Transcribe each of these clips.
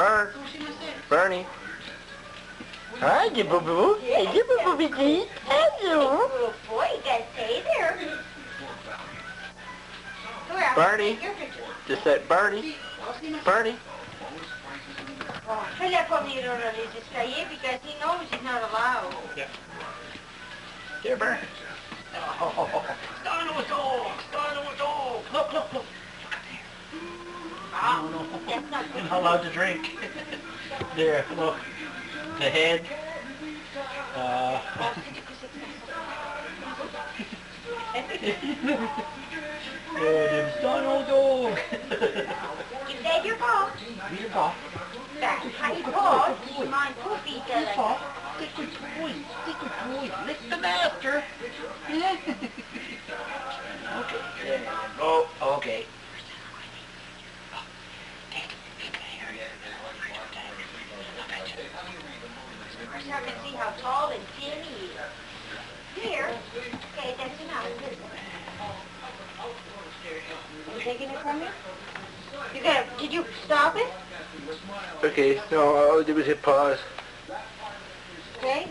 Bert. Bernie. Hi, boo-boo. Hey, boo-boo-boo. Hello. Little boy, you gotta stay there. Bernie. Just said Bernie. Bernie. He'll let me just stay because he knows he's not allowed. Yeah. Here, Bernie. Oh, stand on the dog. Stand on the dog. Look, look, look. No. That's not You're not allowed to drink. There, look. The head. Good. Stand on the dog. Give Dad your paw. Give your paw. Back. High paw. Mine poopy does it. Paw. Stick with toy. Stick with toy. Lick the master. Yeah. Okay. There you go. Okay. I can see how tall and thin he is. Here. Okay, that's enough. Are you taking it from you? Did you stop it? Okay, no, all I did was hit pause. Okay.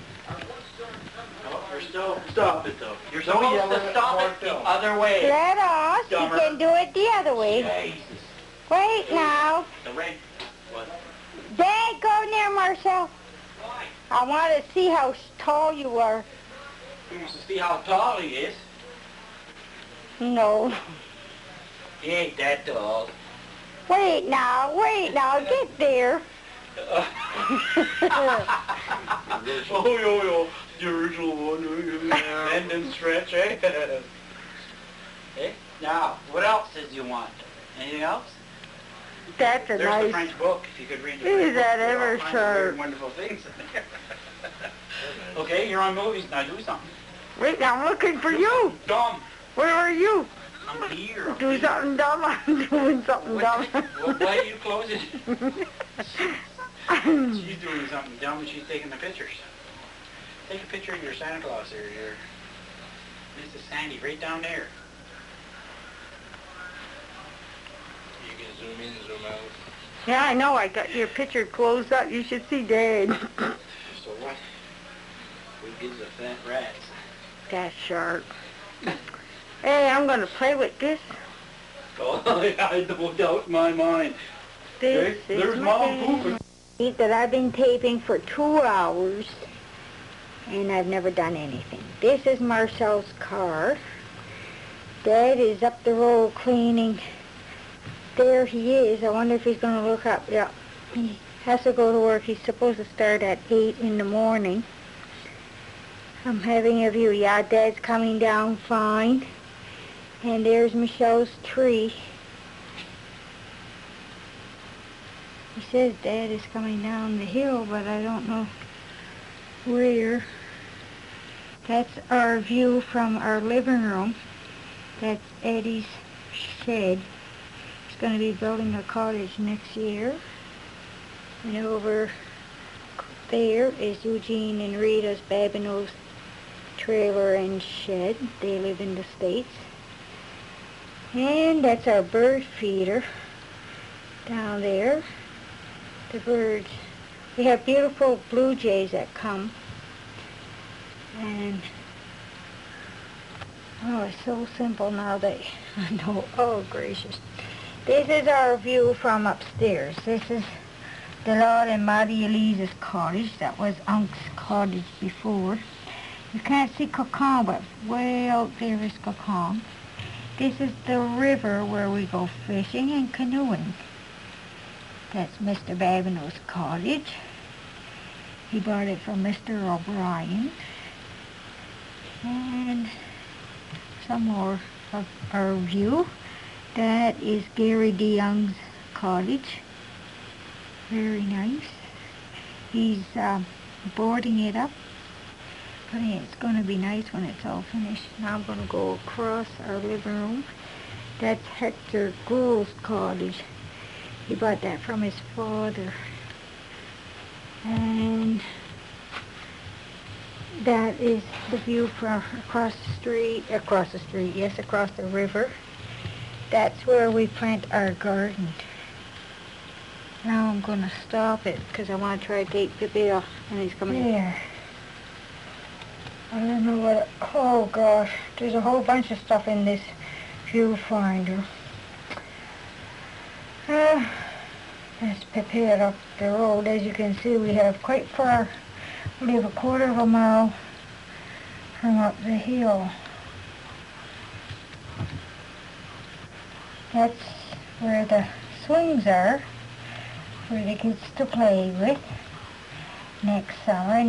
Oh, you're still, stop it though. You're supposed to stop it the other way. Let us. You Dumber. can do it the other way. Jesus. Wait now. The red. What? Dad, go near Marcel. Why? I want to see how tall you are. He wants to see how tall he is. No. He ain't that tall. Wait now, get there. Oh, the original one. Bend and stretch, eh? Hey, now, what else did you want? Anything else? That's a There's nice... the French book, if you could read the Is French that book. ever There are all kinds of sharp? weird, wonderful things in there. Okay, you're on movies, now do something. Wait, I'm looking for you. Dumb. Where are you? I'm here. Do something dumb. I'm doing something dumb. Why are you closing? She's doing something dumb and she's taking the pictures. Take a picture of your Santa Claus there, your Mrs. Sandy, right down there. You can zoom in, zoom out. Yeah, I know. I got your picture closed up. You should see Dad. So what? Who gives a fat rat? That's sharp. Hey, I'm going to play with this. Oh, I don't doubt in my mind. This Okay, is there's my Mom game pooping. that I've been taping for 2 hours, and I've never done anything. This is Marcel's car. Dad is up the road cleaning. There he is. I wonder if he's going to look up. Yeah, he has to go to work. He's supposed to start at 8 in the morning. I'm having a view. Yeah, Dad's coming down fine. And there's Michelle's tree. He says Dad is coming down the hill, but I don't know where. That's our view from our living room. That's Eddie's shed. He's going to be building a cottage next year. And over there is Eugene and Rita's Babineau's trailer and shed. They live in the States. And that's our bird feeder down there. The birds. We have beautiful blue jays that come. And, oh, it's so simple now that I know. Oh, gracious. This is our view from upstairs. This is the Lord and Maddie Elise's cottage. That was Unc's cottage before. You can't see Cocon, but way out there is Cocon. This is the river where we go fishing and canoeing. That's Mr. Babineau's cottage. He bought it from Mr. O'Brien. And some more of our view. That is Gary DeYoung's cottage. Very nice. He's boarding it up. But it's going to be nice when it's all finished. Now I'm going to go across our living room. That's Hector Gould's cottage. He bought that from his father. And that is the view from across the river. That's where we plant our garden. Now I'm going to stop it because I want to try to take the bill and he's coming there. I don't know what, oh gosh, there's a whole bunch of stuff in this viewfinder. Let's prepare up the road. As you can see, we have quite far. We have a quarter of a mile from up the hill. That's where the swings are, for the kids to play with next summer.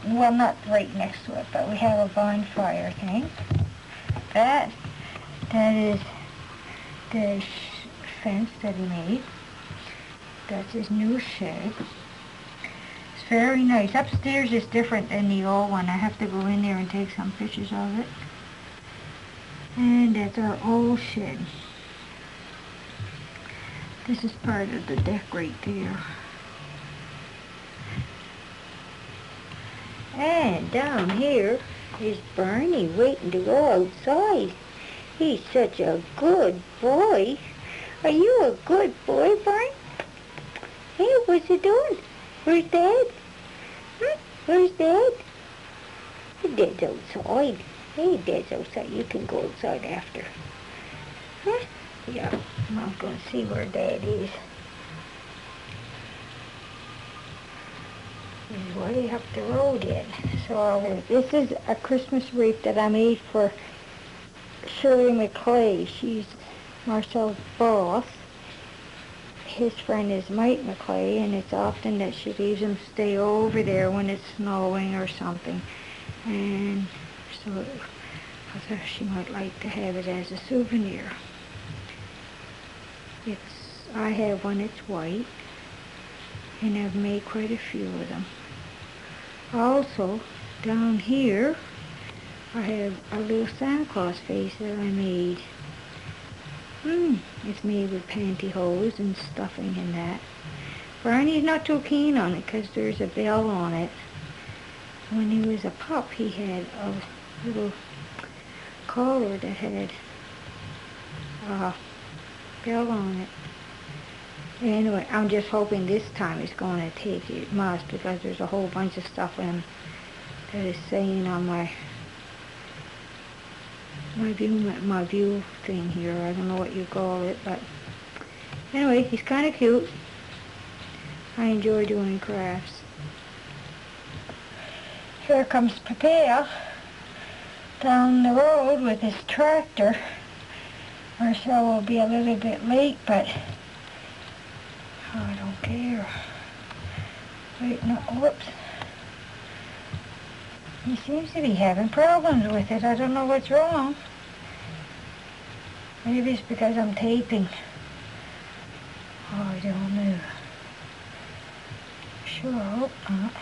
Well, not right next to it, but we have a bonfire thing. That is the fence that he made. That's his new shed. It's very nice. Upstairs is different than the old one. I have to go in there and take some pictures of it. And that's our old shed. This is part of the deck right there. And down here is Barney waiting to go outside. He's such a good boy. Are you a good boy, Barney? Hey, what's he doing? Where's Dad? Where's Dad? Dad's outside. Hey, Dad's outside. You can go outside after. Huh? Yeah, I'm going to see where Dad is. He's way up the road yet. So this is a Christmas wreath that I made for Shirley McClay. She's Marcel's boss. His friend is Mike McClay, and it's often that she leaves him stay over there when it's snowing or something. And so I thought she might like to have it as a souvenir. I have one, it's white, and I've made quite a few of them. Also, down here, I have a little Santa Claus face that I made. It's made with pantyhose and stuffing and that. Barney's not too keen on it because there's a bell on it. When he was a pup, he had a little collar that had a bell on it. Anyway, I'm just hoping this time it's going to take. It must, because there's a whole bunch of stuff in that is saying on my view thing here. I don't know what you call it, but anyway, he's kind of cute. I enjoy doing crafts. Here comes Papa down the road with his tractor. Marcel will be a little bit late, but I don't care. Wait, no, whoops. He seems to be having problems with it. I don't know what's wrong. Maybe it's because I'm taping. Oh, I don't know. Sure hope not.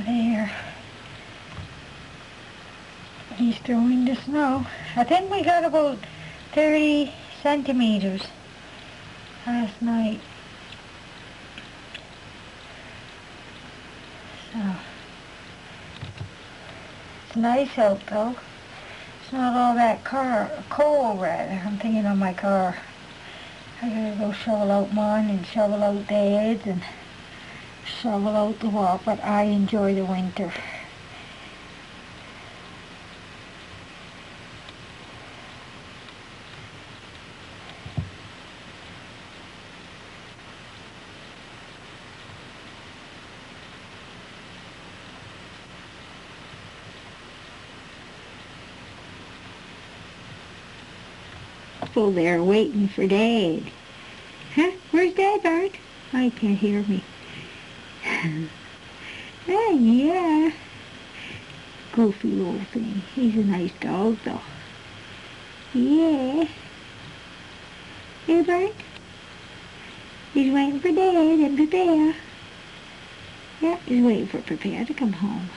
There. He's throwing the snow. I think we got about 30 centimeters last night. So, it's nice out though. It's not all that cold rather. I'm thinking of my car. I gotta go shovel out mine and shovel out Dad's and shovel out the wall, but I enjoy the winter. People there waiting for Dad. Huh? Where's Dad, Bart? Oh, he can't hear me. Oh, yeah. Goofy little thing. He's a nice dog, though. Yeah. Hey, Bart? He's waiting for Dad and Papa. Yeah, he's waiting for Papa to come home.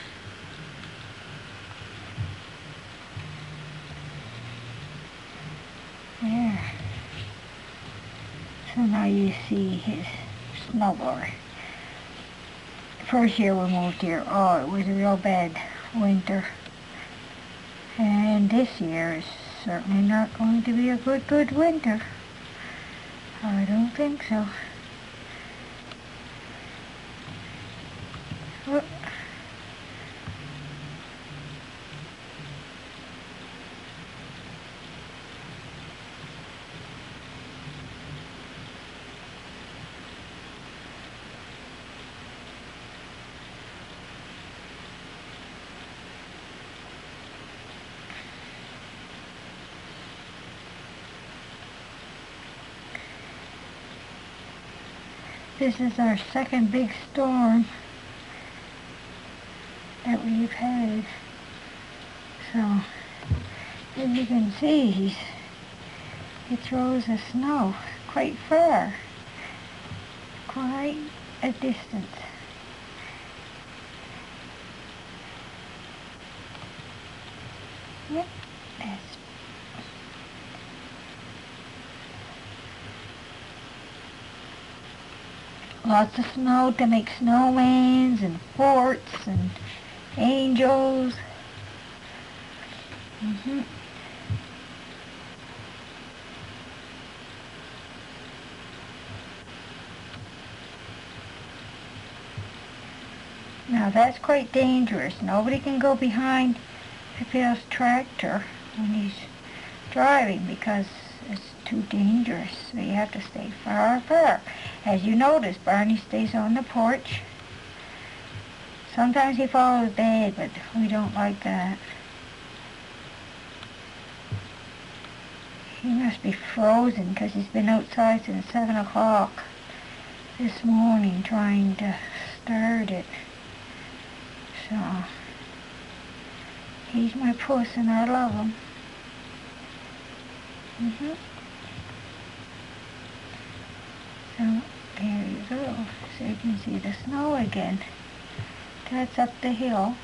There. So now you see his snowblower. First year we moved here, oh, it was a real bad winter. And this year is certainly not going to be a good winter. I don't think so. Oh. This is our second big storm that we've had. So, as you can see, he throws the snow quite far, quite a distance. Yep, that's lots of snow to make snowmans and forts and angels. Now that's quite dangerous. Nobody can go behind Pipil's tractor when he's driving because it's too dangerous. So you have to stay far apart. As you notice, Barney stays on the porch. Sometimes he follows Dad, but we don't like that. He must be frozen because he's been outside since 7 o'clock this morning trying to start it. So, he's my puss and I love him. So, there you go. So you can see the snow again. That's up the hill.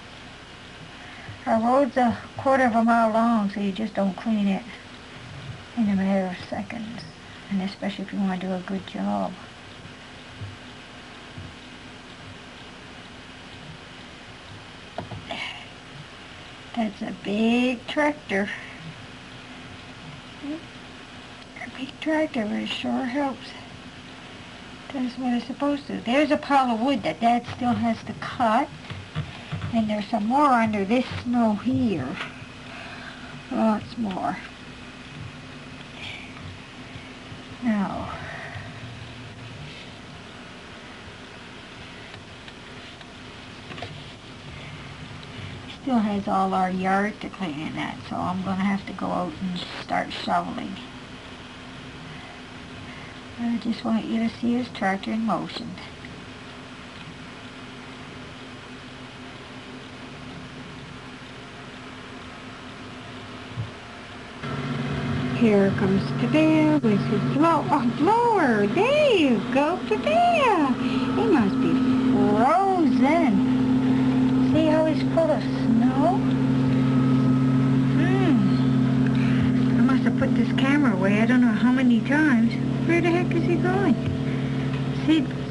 Our road's a quarter of a mile long, so you just don't clean it in a matter of seconds. And especially if you want to do a good job. That's a big tractor. A big tractor, but it sure helps. Does what it's supposed to. There's a pile of wood that Dad still has to cut. And there's some more under this snow here. Lots more. Now, still has all our yard to clean in that, so I'm going to have to go out and start shoveling. I just want you to see his tractor in motion. Here comes Pipil with his blower. There you go, Pipil. He must be frozen. See how he's full of snow? I must have put this camera away I don't know how many times. Where the heck is he going?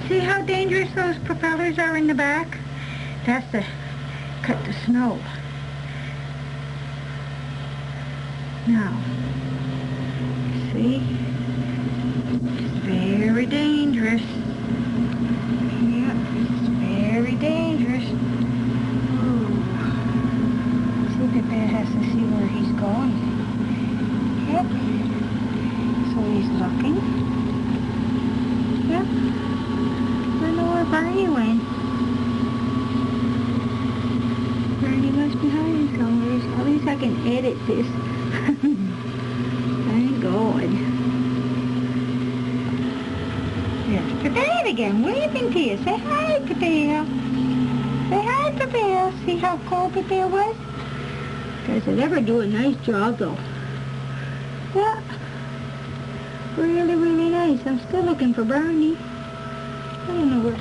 See how dangerous those propellers are in the back? That's to cut the snow. Now, see? It's very dangerous. Yep, it's very dangerous. Ooh. See, Pipil has to see where he's going. Yep. So he's looking. Yep. I don't know where Barney went. Barney must be hiding somewhere. At least I can edit this. Thank God. There's Pipil again, waving to you. Say hi, Pipil. Say hi, Pipil. See how cold Pipil was? Does it ever do a nice job, though? Yeah. Really, really nice. I'm still looking for Barney. I don't know where...